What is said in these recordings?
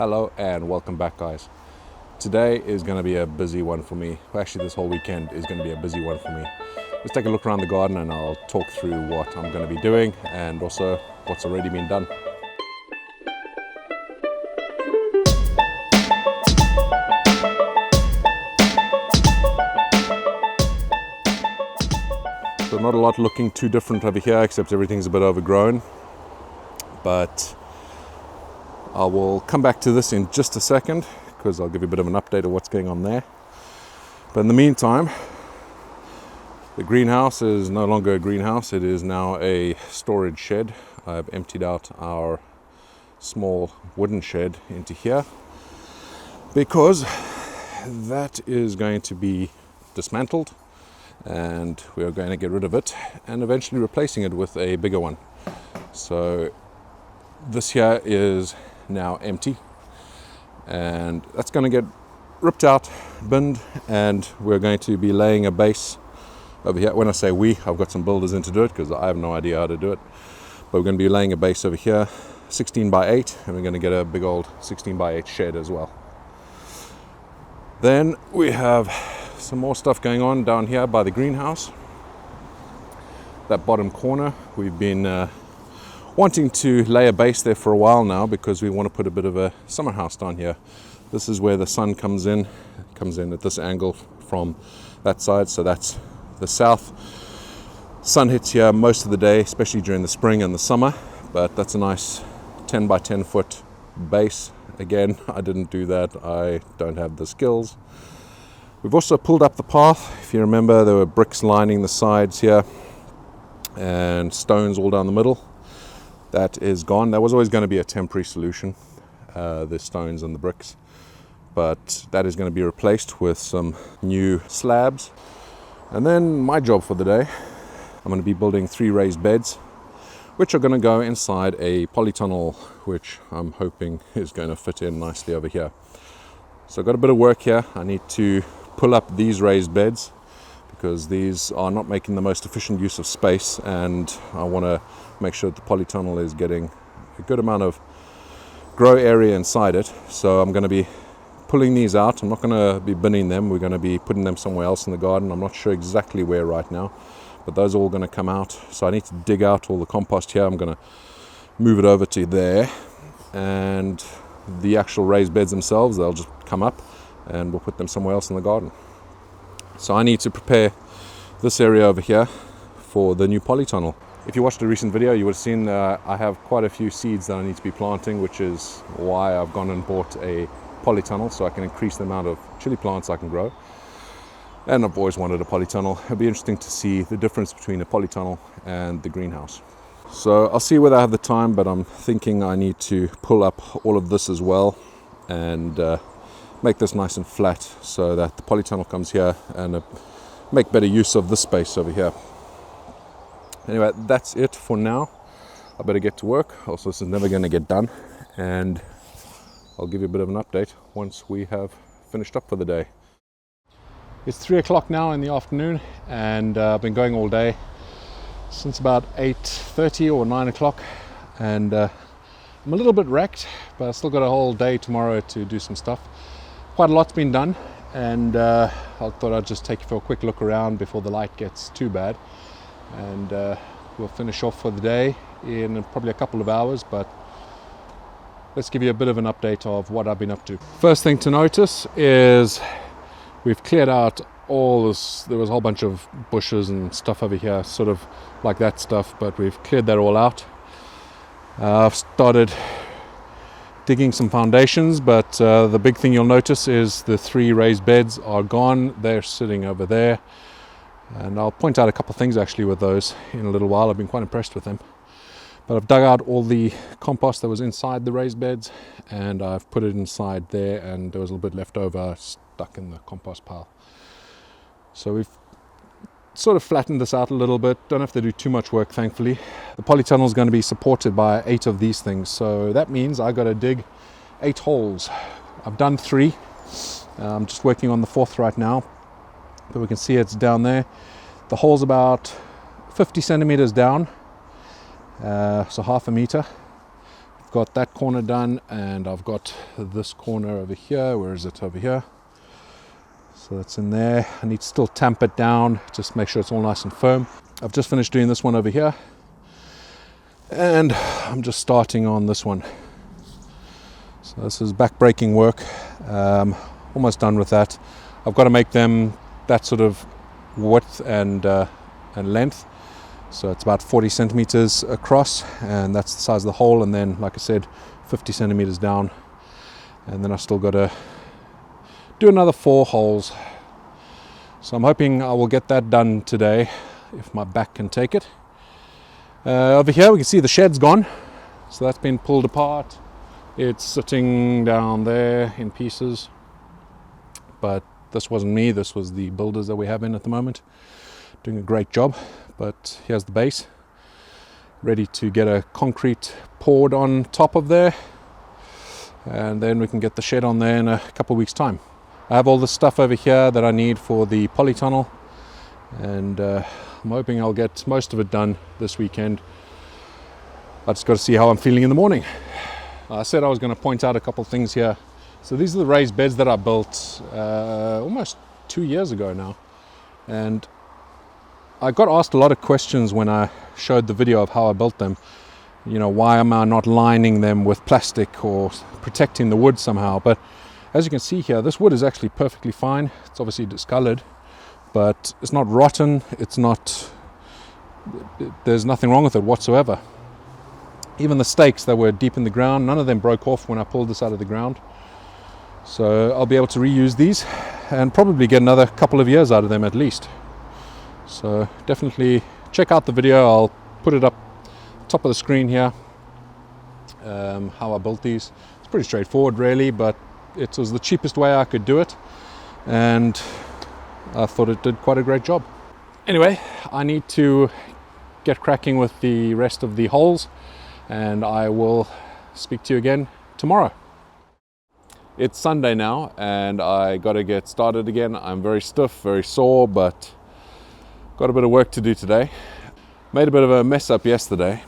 Hello and welcome back, guys. Today is going to be a busy one for me. Actually, this whole weekend is going to be a busy one for me. Let's take a look around the garden and I'll talk through what I'm going to be doing and also what's already been done. So not a lot looking too different over here, except everything's a bit overgrown. But I will come back to this in just a second because I'll give you a bit of an update of what's going on there. But in the meantime, the greenhouse is no longer a greenhouse. It is now a storage shed. I've emptied out our small wooden shed into here because that is going to be dismantled and we are going to get rid of it and eventually replacing it with a bigger one. So this here is now empty and that's going to get ripped out, binned, and we're going to be laying a base over here. When I say we, I've got some builders in to do it because I have no idea how to do it, but we're going to be laying a base over here, 16 by 8, and we're going to get a big old 16 by 8 shed as well. Then we have some more stuff going on down here by the greenhouse. That bottom corner, we've been wanting to lay a base there for a while now because we want to put a bit of a summer house down here. This is where the sun comes in at this angle from that side, so that's the south. Sun hits here most of the day, especially during the spring and the summer, but that's a nice 10 by 10 foot base. Again, I didn't do that, I don't have the skills. We've also pulled up the path. If you remember, there were bricks lining the sides here and stones all down the middle. That is gone. That was always going to be a temporary solution, the stones and the bricks, but that is going to be replaced with some new slabs. And then my job for the day, I'm going to be building 3 raised beds, which are going to go inside a polytunnel, which I'm hoping is going to fit in nicely over here. So I've got a bit of work here. I need to pull up these raised beds because these are not making the most efficient use of space, and I want to make sure that the polytunnel is getting a good amount of grow area inside it. So I'm going to be pulling these out. I'm not going to be binning them. We're going to be putting them somewhere else in the garden. I'm not sure exactly where right now, but those are all going to come out. So I need to dig out all the compost here. I'm going to move it over to there, and the actual raised beds themselves, they'll just come up and we'll put them somewhere else in the garden. So I need to prepare this area over here for the new polytunnel. If you watched a recent video, you would have seen I have quite a few seeds that I need to be planting, which is why I've gone and bought a polytunnel so I can increase the amount of chili plants I can grow. And I've always wanted a polytunnel. It'll be interesting to see the difference between a polytunnel and the greenhouse. So I'll see whether I have the time, but I'm thinking I need to pull up all of this as well and make this nice and flat so that the polytunnel comes here and make better use of this space over here. Anyway, that's it for now. I better get to work. Also, this is never going to get done, and I'll give you a bit of an update once we have finished up for the day. It's 3 o'clock now in the afternoon, and I've been going all day since about 8:30 or 9 o'clock, and I'm a little bit wrecked, but I've still got a whole day tomorrow to do some stuff. Quite a lot's been done, and I thought I'd just take you for a quick look around before the light gets too bad, and we'll finish off for the day in probably a couple of hours, but let's give you a bit of an update of what I've been up to. First thing to notice is we've cleared out all this. There was a whole bunch of bushes and stuff over here, sort of like that stuff, but we've cleared that all out. I've started digging some foundations, but the big thing you'll notice is the 3 raised beds are gone. They're sitting over there, and I'll point out a couple of things actually with those in a little while. I've been quite impressed with them. But I've dug out all the compost that was inside the raised beds, and I've put it inside there, and there was a little bit left over stuck in the compost pile. So we've sort of flattened this out a little bit. Don't have to do too much work, thankfully. The polytunnel is going to be supported by 8 of these things, so that means I got to dig 8 holes. I've done 3. I'm just working on the 4th right now, but we can see it's down there. The hole's about 50 centimeters down, so half a meter. got that corner done, and I've got this corner over here. Where is it? Over here. So that's in there. I need to still tamp it down, just make sure it's all nice and firm. I've just finished doing this one over here, and I'm just starting on this one. So this is back-breaking work. Almost done with that. I've got to make them that sort of width and length. So it's about 40 centimeters across, and that's the size of the hole. And then, like I said, 50 centimeters down. And then I've still got to do another 4 holes. So I'm hoping I will get that done today, if my back can take it. Over here we can see the shed's gone. So that's been pulled apart. It's sitting down there in pieces. But this wasn't me, this was the builders that we have in at the moment. Doing a great job. But here's the base. Ready to get a concrete poured on top of there. And then we can get the shed on there in a couple of weeks' time. I have all the stuff over here that I need for the polytunnel, and I'm hoping I'll get most of it done this weekend. I just got to see how I'm feeling in the morning. I said I was going to point out a couple of things here. So these are the raised beds that I built almost 2 years ago now, and I got asked a lot of questions when I showed the video of how I built them. You know, why am I not lining them with plastic or protecting the wood somehow? But as you can see here, this wood is actually perfectly fine. It's obviously discolored, but it's not rotten. It's not, there's nothing wrong with it whatsoever. Even the stakes that were deep in the ground, none of them broke off when I pulled this out of the ground. So I'll be able to reuse these and probably get another couple of years out of them at least. So definitely check out the video. I'll put it up top of the screen here, how I built these. It's pretty straightforward really, but it was the cheapest way I could do it, and I thought it did quite a great job. Anyway, I need to get cracking with the rest of the holes, and I will speak to you again tomorrow. It's Sunday now, and I got to get started again. I'm very stiff, very sore, but got a bit of work to do today. Made a bit of a mess up yesterday.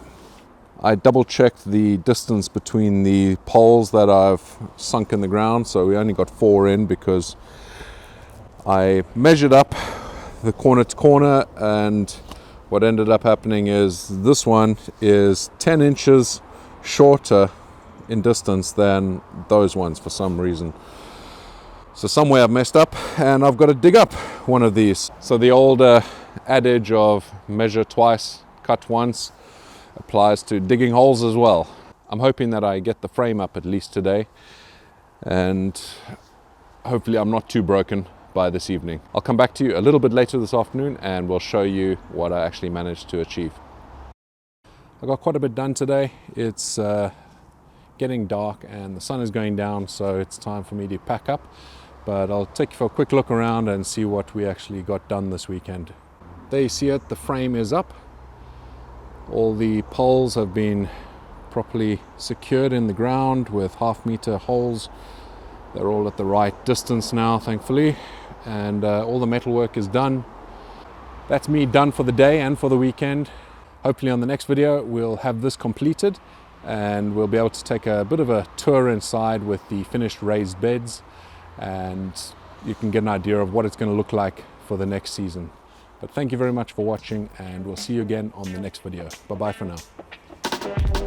I double checked the distance between the poles that I've sunk in the ground, so we only got 4 in because I measured up the corner to corner, and what ended up happening is this one is 10 inches shorter in distance than those ones for some reason. So somewhere I've messed up, and I've got to dig up one of these. So the old adage of measure twice, cut once applies to digging holes as well. I'm hoping that I get the frame up at least today, and hopefully I'm not too broken by this evening. I'll come back to you a little bit later this afternoon, and we'll show you what I actually managed to achieve. I got quite a bit done today. It's getting dark and the sun is going down, so it's time for me to pack up. But I'll take you for a quick look around and see what we actually got done this weekend. There you see it, the frame is up. All the poles have been properly secured in the ground with 1/2 meter holes. They're all at the right distance now, thankfully, and all the metalwork is done. That's me done for the day and for the weekend. Hopefully on the next video we'll have this completed, and we'll be able to take a bit of a tour inside with the finished raised beds, and you can get an idea of what it's going to look like for the next season. But thank you very much for watching, and we'll see you again on the next video. Bye bye for now.